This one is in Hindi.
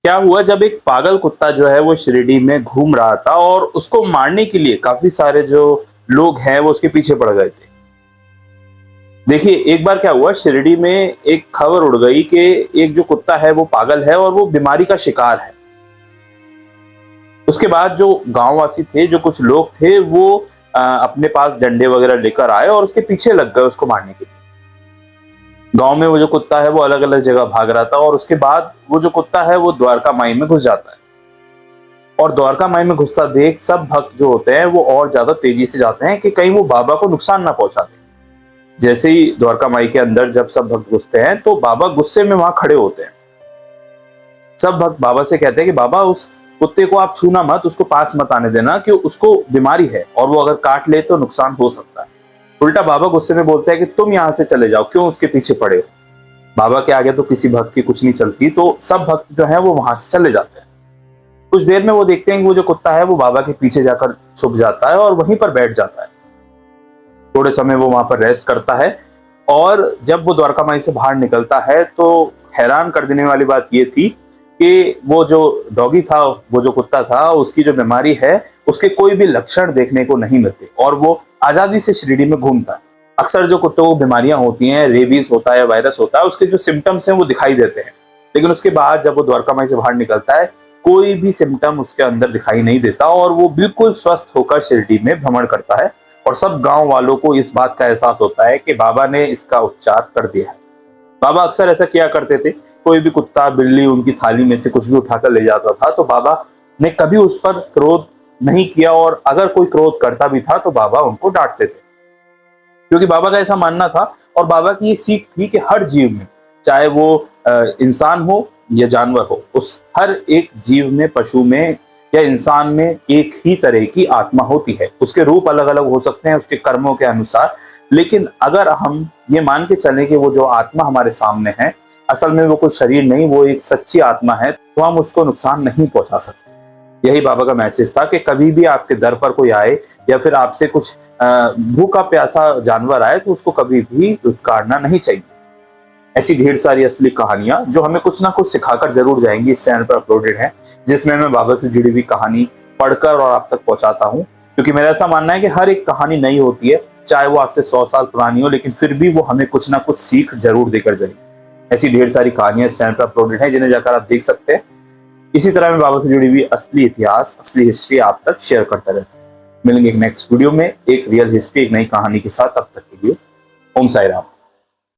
क्या हुआ जब एक पागल कुत्ता जो है वो शिरडी में घूम रहा था और उसको मारने के लिए काफी सारे जो लोग हैं वो उसके पीछे पड़ गए थे। देखिए एक बार क्या हुआ, शिरडी में एक खबर उड़ गई कि एक जो कुत्ता है वो पागल है और वो बीमारी का शिकार है। उसके बाद जो गांववासी थे, जो कुछ लोग थे, वो अपने पास डंडे वगैरह लेकर आए और उसके पीछे लग गए उसको मारने के लिए। गांव में वो जो कुत्ता है वो अलग अलग जगह भाग रहा था और उसके बाद वो जो कुत्ता है वो द्वारका माई में घुस जाता है। और द्वारका माई में घुसता देख सब भक्त जो होते हैं वो और ज्यादा तेजी से जाते हैं कि कहीं वो बाबा को नुकसान ना पहुंचा दे। जैसे ही द्वारका माई के अंदर जब सब भक्त घुसते हैं तो बाबा गुस्से में वहां खड़े होते हैं। सब भक्त बाबा से कहते हैं कि बाबा उस कुत्ते को आप छूना मत, उसको पास मत आने देना, कि उसको बीमारी है और वो अगर काट ले तो नुकसान हो सकता है। उल्टा बाबा गुस्से में बोलते हैं कि तुम यहां से चले जाओ, क्यों उसके पीछे पड़े हो। बाबा के आगे तो किसी भक्त की कुछ नहीं चलती, तो सब भक्त जो है वो वहां से चले जाते हैं। कुछ देर में वो देखते हैं कि वो जो कुत्ता है वो बाबा के पीछे जाकर छुप जाता है और वहीं पर बैठ जाता है। थोड़े समय वो वहां पर रेस्ट करता है और जब वो द्वारका माई से बाहर निकलता है तो हैरान कर देने वाली बात ये थी कि वो जो डॉगी था, वो जो कुत्ता था, उसकी जो बीमारी है उसके कोई भी लक्षण देखने को नहीं मिलते और वो आजादी से शिरडी में घूमता है। अक्सर जो कुत्तों को बीमारियां होती हैं, रेबीज होता है या वायरस होता है, उसके जो सिम्टम्स हैं वो दिखाई देते हैं, लेकिन उसके बाद जब वो द्वारका माई से बाहर निकलता है कोई भी सिम्टम उसके अंदर दिखाई नहीं देता और वो बिल्कुल स्वस्थ होकर शिरडी में भ्रमण करता है। और सब गांव वालों को इस बात का एहसास होता है कि बाबा ने इसका उपचार कर दिया है। बाबा अक्सर ऐसा किया करते थे, कोई भी कुत्ता बिल्ली उनकी थाली में से कुछ भी उठाकर ले जाता था तो बाबा ने कभी उस पर क्रोध नहीं किया, और अगर कोई क्रोध करता भी था तो बाबा उनको डांटते थे, क्योंकि बाबा का ऐसा मानना था और बाबा की ये सीख थी कि हर जीव में, चाहे वो इंसान हो या जानवर हो, उस हर एक जीव में, पशु में या इंसान में एक ही तरह की आत्मा होती है। उसके रूप अलग अलग हो सकते हैं उसके कर्मों के अनुसार, लेकिन अगर हम ये मान के चलें कि वो जो आत्मा हमारे सामने है असल में वो कोई शरीर नहीं, वो एक सच्ची आत्मा है, तो हम उसको नुकसान नहीं पहुंचा सकते। यही बाबा का मैसेज था कि कभी भी आपके दर पर कोई आए या फिर आपसे कुछ भूखा प्यासा जानवर आए तो उसको कभी भी दुत्कारना नहीं चाहिए। ऐसी ढेर सारी असली कहानियां जो हमें कुछ ना कुछ सिखाकर जरूर जाएंगी इस चैनल पर अपलोडेड है, जिसमें मैं बाबा से जुड़ी हुई कहानी पढ़कर और आप तक पहुंचाता हूं, क्योंकि मेरा ऐसा मानना है कि हर एक कहानी नई होती है, चाहे वो आपसे 100 साल पुरानी हो, लेकिन फिर भी वो हमें कुछ ना कुछ सीख जरूर देकर जाएगी। ऐसी ढेर सारी कहानियां इस चैनल पर अपलोडेड है जिन्हें जाकर आप देख सकते हैं। इसी तरह मैं बाबा से जुड़ी हुई असली इतिहास, असली हिस्ट्री आप तक शेयर करता रहता हूँ। मिलेंगे एक नेक्स्ट वीडियो में एक रियल हिस्ट्री, एक नई कहानी के साथ। तब तक के लिए ओम साई राम।